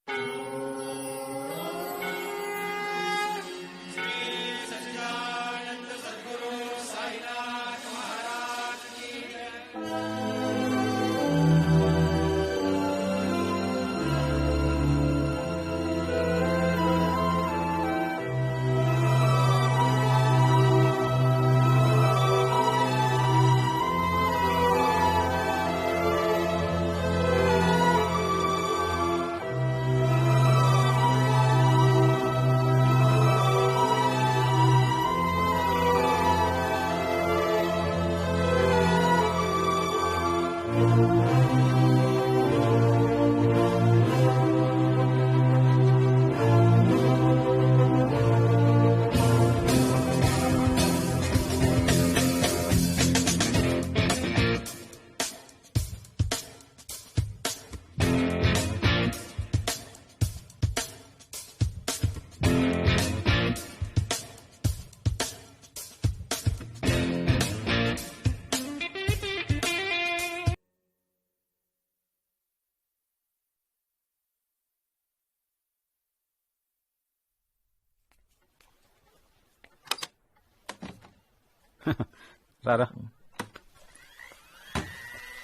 రారా.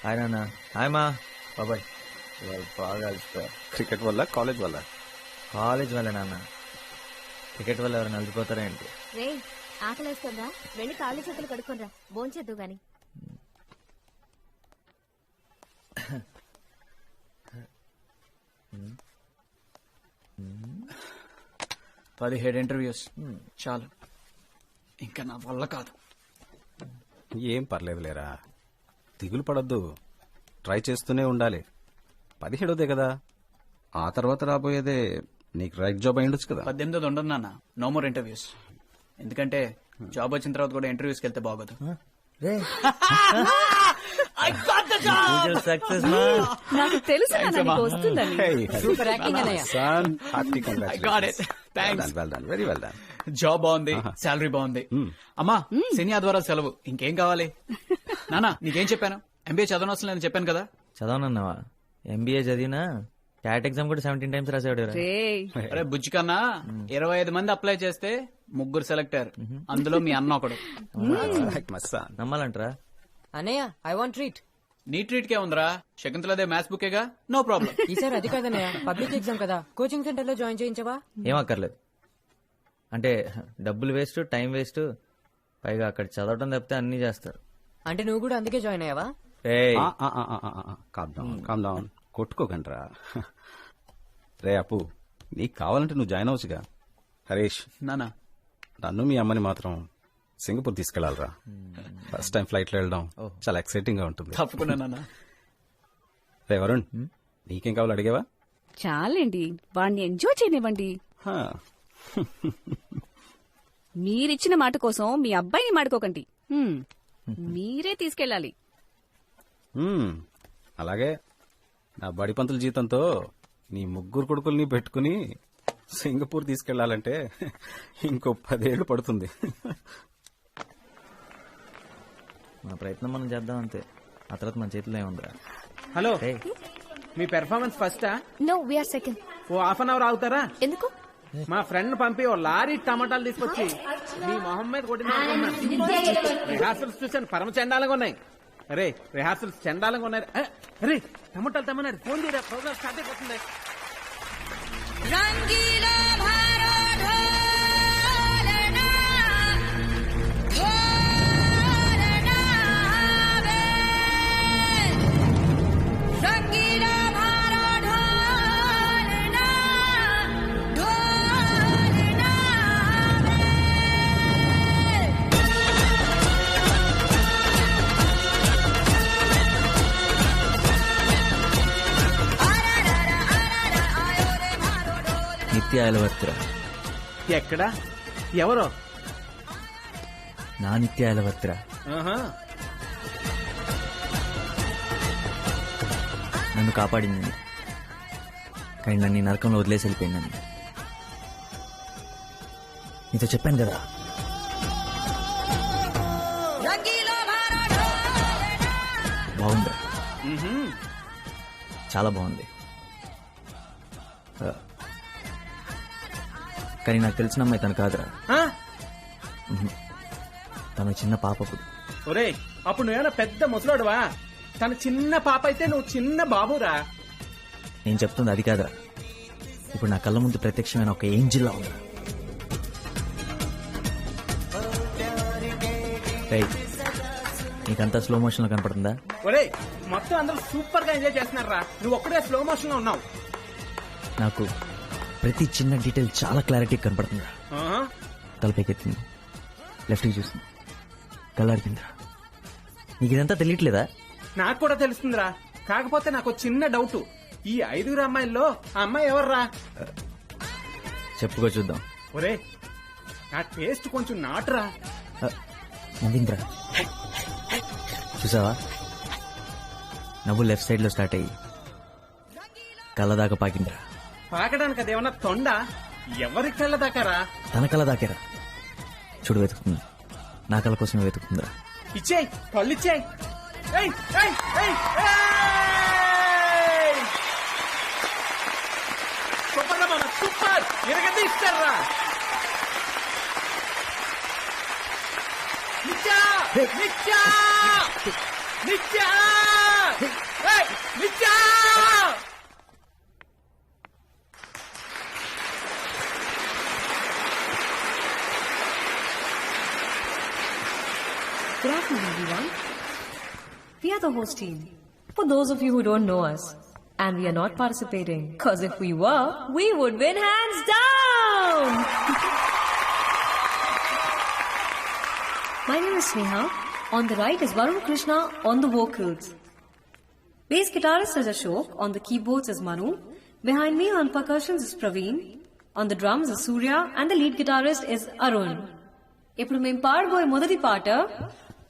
హాయ్ నాన్న. హాయ్ మా బాబాయ్. బాగా క్రికెట్ వల్ల కాలేజ్ వల్ల? కాలేజ్ వల్ల నాన్న. క్రికెట్ వల్ల ఎవరైనా అలసిపోతారా ఏంటి? రే ఆకలేస్తుందా? వెళ్ళి కాళ్ళు చేతులు కడుక్కోనరా, భోంచేద్దు గాని. 17 ఇంటర్వ్యూస్ చాలు, ఇంకా నా వల్ల కాదు. ఏం పర్లేదు లేరా, దిగులు పడద్దు, ట్రై చేస్తూనే ఉండాలి. 17దే కదా, ఆ తర్వాత రాబోయేదే నీకు రైట్ జాబ్ అయ్యుండొచ్చు కదా. 18 ఉండదు నాన్న, నో మోర్ ఇంటర్వ్యూస్. ఎందుకంటే జాబ్ వచ్చిన తర్వాత కూడా ఇంటర్వ్యూస్కి వెళ్తే బాగోదు. సక్సెస్ నాకు తెలుసు వస్తుందని. సూపర్ యాక్టింగ్ అన్నయ్య. Very well done. జాబ్ బాగుంది, శాలరీ బాగుంది. అమ్మా శని ఆదివారం సెలవు, ఇంకేం కావాలి? నానా నీకేం చెప్పాను? ఎంబీఏ చదవనవసరం లేదని చెప్పాను కదా. చదవనన్నావా? ఎంబీఏ చదివినా క్యాట్ ఎగ్జామ్ కూడా 17 times రాసాడు. అరే బుజ్జి కన్నా 25 మంది అప్లై చేస్తే 3 సెలెక్ట్ అయ్యారు, అందులో మీ అన్న ఒకడు. నమ్మాలంటరా? అన్నయ్య ఐ వాంట్ ట్రీట్. నీ ట్రీట్ కే ఉందిరా, శకుంతలదే మ్యాథ్స్ బుకేగా, నో ప్రాబ్లం. ఈసారి అది కాదన్నయ్య, పబ్లిక్ ఎగ్జామ్ కదా, కోచింగ్ సెంటర్ లో జాయిన్ చేయించవా? ఏం అక్కర్లేదు. అంటే డబ్బులు వేస్ట్, టైం వేస్ట్, పైగా అక్కడ చదవటం తప్పితే అన్ని చేస్తారు. అంటే నువ్వు కూడా అందుకే జాయిన్ అయ్యావా? Calm down, కొట్టుకోకండ్రా. రే అప్పు, నీకు కావాలంటే నువ్వు జాయిన్ అవ్వచ్చుగా. హరీష్ నానా, నన్ను మీ అమ్మని మాత్రం సింగపూర్ తీసుకెళ్లాలరా. ఫస్ట్ టైం ఫ్లైట్ లో వెళ్ళడం చాలా ఎక్సైటింగ్ గా ఉంటుంది. తప్పకుండా నానా. రే వరుణ్, నీకేం కావాలో అడిగావా? చాలండి, వాడిని ఎంజాయ్ చేయనివ్వండి. మీరిచ్చిన మాట కోసం మీ అబ్బాయిని మాడుకోకండి. మీరే తీసుకెళ్ళాలి. అలాగే నా బడి పంతుల జీతంతో నీ 3 కొడుకుల్ని పెట్టుకుని సింగపూర్ తీసుకెళ్లాలంటే ఇంకో 10 ఏళ్లు పడుతుంది. మన ప్రయత్నం మనం చేద్దాం అంతే, ఆ తర్వాత మన చేతిలో ఏముందిరా. హలో, మీ పెర్ఫార్మెన్స్ ఫస్టా? No, we are second. Oh half an hour ఆగుతారా? ఎందుకు? మా ఫ్రెండ్ పంపి ఓ లారీ టమాటాలు తీసుకొచ్చి మీ మొహం మీద కొట్టిన రిహార్సల్స్ చూసాను, పరమ చండాలంగా ఉన్నాయి. అరే రిహార్సల్స్ చండాలంగా ఉన్నాయి. అరే టమాటాలు తమ్మన్నారు, ఫోన్ చేయరా, ప్రోగ్రామ్ స్టార్ట్ అయిపోతుంది. నిత్య అలవర్తిరా. ఎక్కడా? ఎవరో? నా నిత్య అలవర్తిరా. నన్ను కాపాడిందని, కానీ నన్ను ఈ నరకంలో వదిలేసి వెళ్ళిపోయిందని నీతో చెప్పాను కదా. బాగుందా? చాలా బాగుంది. కానీ నాకు తెలిసిన అమ్మాయి తను కాదురా. ఆ? తను చిన్న పాప అప్పుడు. ఒరే అప్పుడు నువ్వేనా పెద్ద ముసలోడువా? తన చిన్న పాప అయితే నువ్వు చిన్న బాబురా. నేను చెప్తుంది అది కాదురా. ఇప్పుడు నా కళ్ళ ముందు ప్రత్యక్షమైన ఒక ఏంజిల్లా ఉంది. రైట్, నీకంతా స్లో మోషన్ లో కనపడుతుందా? ఒరే మొత్తం అందరూ సూపర్ గా ఎంజాయ్ చేస్తున్నారా, నువ్వు ఒక్కడే స్లో మోషన్ లో ఉన్నావు. నాకు ప్రతి చిన్న డీటెయిల్ చాలా క్లారిటీ కనపడుతుందా? ఆహా. తలపైకెత్తింది, లెఫ్ట్కి చూసింది, కళ్ళాడిపోయిందిరా. నీకు ఇదంతా తెలియట్లేదా? నాకు కూడా తెలుస్తుందిరా, కాకపోతే నాకు ఒక చిన్న డౌట్. ఈ 5 అమ్మాయిల్లో ఆ అమ్మాయి ఎవర్రా? చెప్పుకో చూద్దాం. ఒరే నా టేస్ట్ కొంచెం నాటురా. నవ్వింద్రా, చూసావా? నవ్వు లెఫ్ట్ సైడ్ లో స్టార్ట్ అయ్యి కళ్ళ దాకా పాకిందిరా. పాకడానికి అదేమన్నా తొండ? ఎవరి కళ్ళ దాకారా? తన కళ్ళ దాకేరా. చూడు, వెతుకుతుంది. నా కళ్ళ కోసమే వెతుకుతుందిరా. ఇచ్చేయ్, కళ్ళు ఇచ్చేయ్. సూపర్ రా మామ, సూపర్. ఎరగది ఇస్తారా? నిత్యా నిత్యా నిత్యా నిత్యా. Good afternoon, everyone. We are the host team. For those of you who don't know us, and we are not participating, because if we were, we would win hands down! My name is Sneha. On the right is Varun Krishna on the vocals. Bass guitarist is Ashok. On the keyboards is Manu. Behind me on percussions is Praveen. On the drums is Surya. And the lead guitarist is Arun. ఇప్పుడు మేము పాడబోయే మొదటి పాట,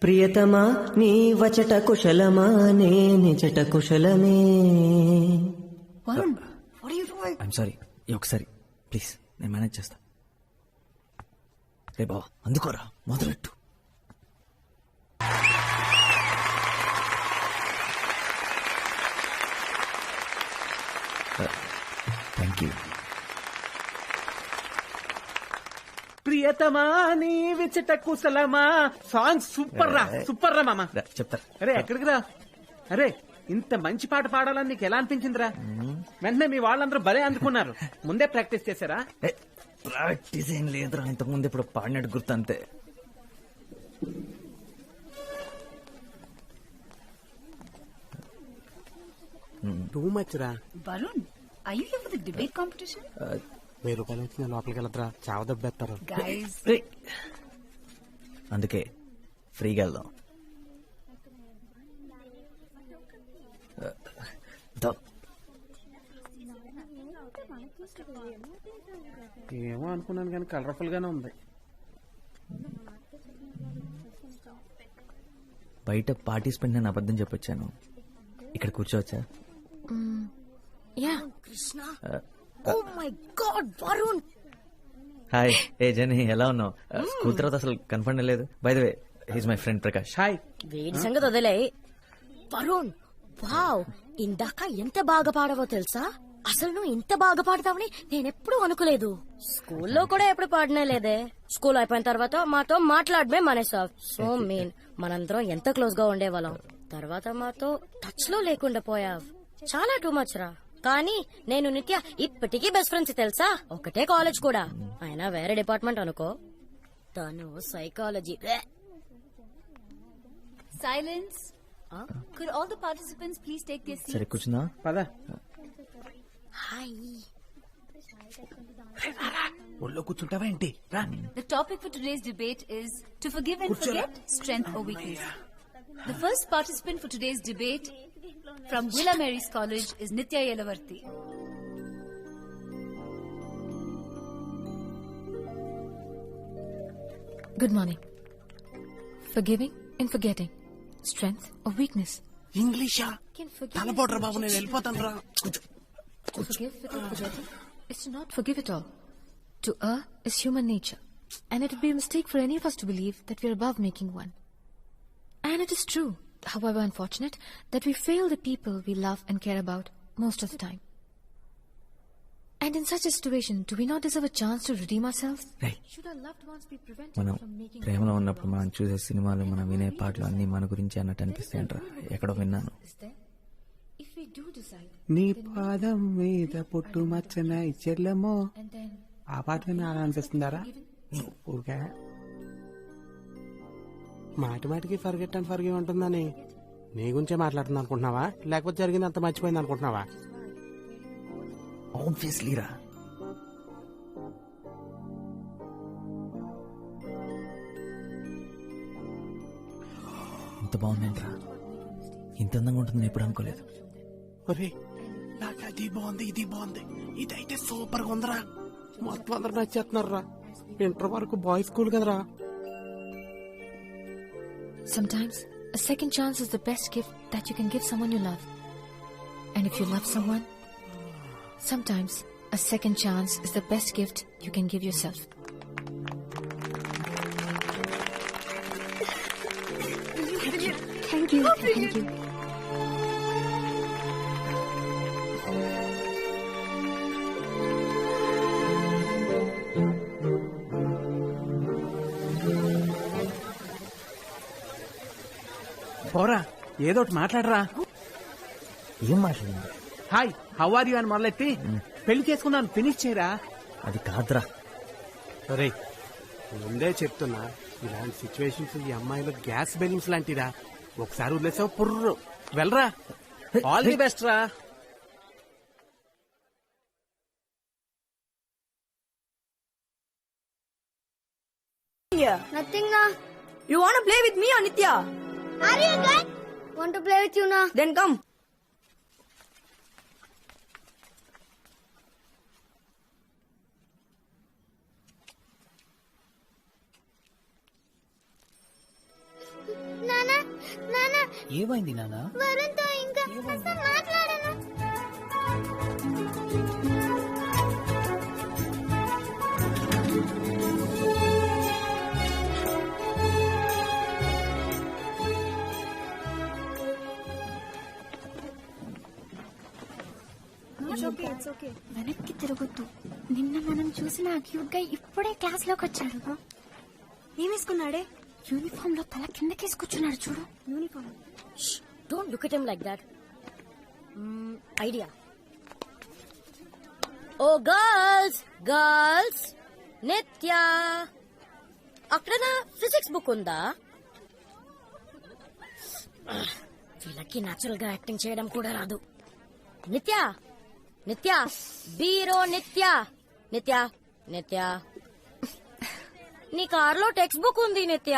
ప్రియతమా నీ వచట కుశలమా నే నిజట కుశలమే. Varun, what are you doing? I'm sorry, ఈ ఒకసారి ప్లీజ్, నేను మేనేజ్ చేస్తా. రే బావా, అందుకోరా, మొదలెట్టు. Thank you. ప్రియతమా నీ విచట కుశలమా. సాంగ్ సూపర్ రా, సూపర్ రా మామ. చెప్తా. అరే ఎక్కడికి రా? అరే ఇంత మంచి పాట పాడాలని నీకు ఎలా అనిపించిందిరా? వెంటనే మీ వాళ్ళందరూ భలే అందుకున్నారు. ముందే ప్రాక్టీస్ చేశారా? ప్రాక్టీస్ ఏం లేదురా, ఇంతకుముందు ఇప్పుడు పాడినట్టు గుర్తు అంతే. టూ మచ్ రా. Varun, are you here for the debate competition? 1000 రూపాయలు వచ్చిన లోపలికి వెళ్ళద్రా, చావ దెబ్బేస్తారు. Guys, అందుకే ఫ్రీగా వెళ్దాం. ఏమో అనుకున్నాను కానీ కలర్ఫుల్ గానే ఉంది. బయట పార్టిసిపెంట్ నేను అబద్ధం చెప్పొచ్చాను. ఇక్కడ కూర్చోవచ్చా? yeah. Krishna. Oh my God, Varun. Hi. ఏ జని, ఎలా ఉన్నావు? స్కూల్ తర్వాత అసలు కన్ఫర్మ్ లేదు. By the way, he's my friend Prakash. Hi. వీడి సంగతి వదిలే. వరుణ్, వావ్, ఇందాక ఎంత బాగా పాడవో తెలుసా? అసలు నువ్వు ఇంత బాగా పాడతావని నేనెప్పుడు అనుకోలేదు. స్కూల్లో కూడా ఎప్పుడు పాడనే లేదే. స్కూల్ అయిపోయిన తర్వాత మాతో మాట్లాడమే మానేసావ్. సో మీన్, మనందరం ఎంత క్లోజ్ గా ఉండేవాళ్ళం. తర్వాత మాతో టచ్ లో లేకుండా పోయావ్. చాలా టూ మచ్ రా. కానీ నేను నిత్య ఇప్పటికీ బెస్ట్ ఫ్రెండ్స్ తెలుసా? ఒకటే కాలేజ్ కూడా, అయినా వేరే డిపార్ట్మెంట్ అనుకో. తను psychology. Silence. Could all the participants please take their seats? సరే కూర్చుందా? పద. హాయ్. ఒళ్ళో కూర్చుంటావా ఏంటి? రా. The topic for today's debate is to forgive and forget, strength or weakness. The first participant for today's debate from Villa Mary's College is Nitya Yelavarthi. Good morning. Forgiving and forgetting, strength or weakness. ఇంగ్లీషా? Can forgive తలపోట్రా బాబు, నేను వెళ్ళిపోతాను రా. to forgive without forgetting is to not forgive at all. To err is human nature, and it would be a mistake for any of us to believe that we are above making one. And it is true, however unfortunate, that we fail the people we love and care about most of the time. And in such a situation, do we not deserve a chance to redeem ourselves? Right. Should our loved ones be prevented మనం from making... ప్రేమలో ఉన్నప్పుడు మనం చూసే సినిమాలు, మనం వినే పాటలు అన్ని మన గురించి అన్నట్టు అనిపిస్తాయంటారా? ఎక్కడో విన్నాను. Is there? If we do decide, నీ పాదం మీద పుట్టు మచ్చన చెల్లెమో and then ఆ పాట విని అలా అనిపిస్తుందారా? ఊరికే మాటికి ఫర్గెట్ అండ్ ఫర్గివ్ ఉంటుందని నీ గురించే మాట్లాడుతుంది అనుకుంటున్నావా, లేకపోతే జరిగింది అంత మర్చిపోయింది అనుకుంటున్నావా? ఆబ్వియస్లీ రా. ఇంత బాగుందంటరా, ఇంత అందంగా ఉంటుందని ఎప్పుడు అనుకోలేదు. ఒరే నాకు అది బాగుంది, ఇది బాగుంది, ఇదైతే సూపర్ గా ఉందిరా, మొత్తం అందరు నచ్చేస్తున్నారా. ఇంటర్ వరకు బాయ్స్ స్కూల్ కదరా. sometimes a second chance is the best gift that you can give someone you love. And if you love someone, sometimes a second chance is the best gift you can give yourself. Thank you. Thank you. పోరా ఏదో ఒకటి మాట్లాడరా. ఏం మాట్లాడింది? Hi how are you అని మొదలెట్టి పెళ్లి చేసుకున్నాను ఫినిష్ చేయరా. అది కాదురా. సరే ముందే చెప్తున్నా, ఇలాంటి సిచ్యువేషన్స్ ఈ అమ్మాయిలో గ్యాస్ బెలూన్స్ లాంటిరా. ఒకసారి వదిలేసావు పుర్రు వెళ్ళరా. ఆల్ ది బెస్ట్ రా. Nothing, na. You want to play with me, Anitya? Are you good? Want to play with you, na? Then come. Nana, Nana. ఏమైంది నాన్న? వరుణ్ తో ఇంకా అసలు మాట్లాడను. వెనక్కి తిరగొద్దు. నిన్న మనం చూసిన క్యూట్ గా ఇప్పుడే క్లాస్ లోకి వచ్చాడు. ఏమేసుకున్నాడే? యూనిఫామ్ లో తల కిందకేసుకొచ్చున్నాడు చూడు. Uniform. Don't look at him like that. Idea. Oh, girls. Nitya. అక్కడ నా ఫిజిక్స్ బుక్ ఉందా? వీళ్ళకి నేచురల్ గా యాక్టింగ్ చేయడం కూడా రాదు. నిత్య బీరో నిత్య నీ కార్లో టెక్స్ట్ బుక్ ఉంది నిత్య.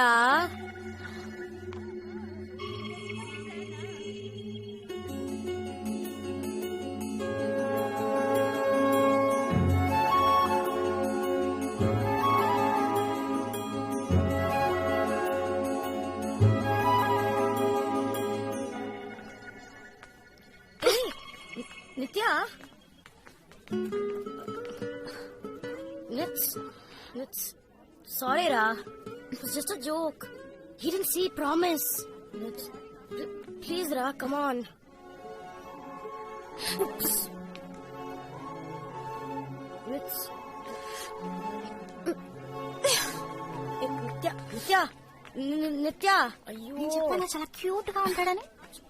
నిత్య sorry ra, it was just a joke. He didn't see, promise. Please ra, come on. Oops. నిత్య నేను చెప్పాను చాలా క్యూట్ గా ఉంటాడని.